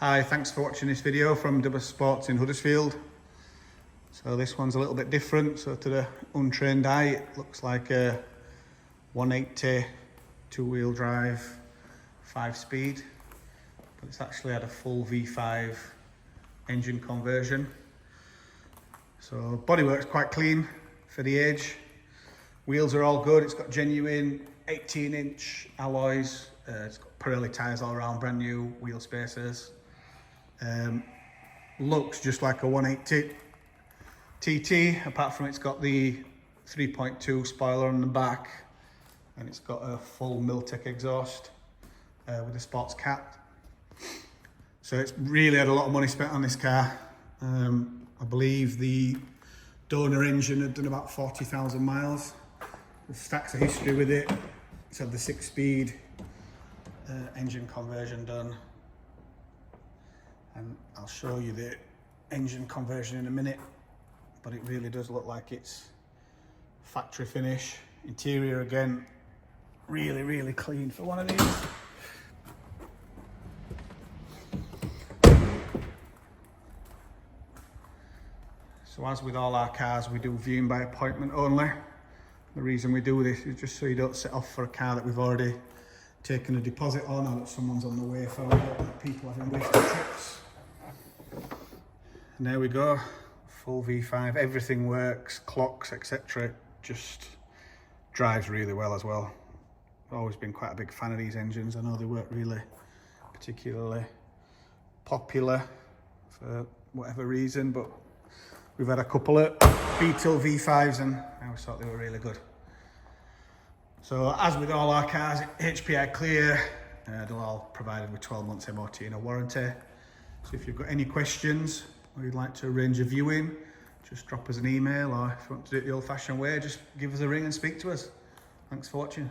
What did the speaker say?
Hi, thanks for watching this video from Double Sports in Huddersfield. So this one's a little bit different. So to the untrained eye, it looks like a 180 two-wheel drive 5-speed, but it's actually had a full V5 engine conversion. So bodywork's quite clean for the age. Wheels are all good. It's got genuine 18-inch alloys. It's got Pirelli tyres all around, brand new wheel spacers. Looks just like a 180 TT, apart from it's got the 3.2 spoiler on the back, and it's got a full miltek exhaust with a sports cap. So it's really had a lot of money spent on this car. I believe the donor engine had done about 40,000 miles. There's stacks of history with it. It's had the 6-speed engine conversion done. And I'll show you the engine conversion in a minute, but it really does look like it's factory finish. Interior again, really clean for one of these. So as with all our cars, we do viewing by appointment only. The reason we do this is just so you don't set off for a car that we've already taken a deposit on, or that someone's on the way for, like people having wasted trips. And there we go, full V5, everything works, clocks, etc. Just drives really well as well. I've always been quite a big fan of these engines. I know they weren't really particularly popular for whatever reason, but we've had a couple of Beetle V5s and I always thought they were really good. So as with all our cars, HPI clear, they're all provided with 12 months MOT and a warranty. So if you've got any questions or you'd like to arrange a viewing, just drop us an email, or if you want to do it the old-fashioned way, just give us a ring and speak to us. Thanks for watching.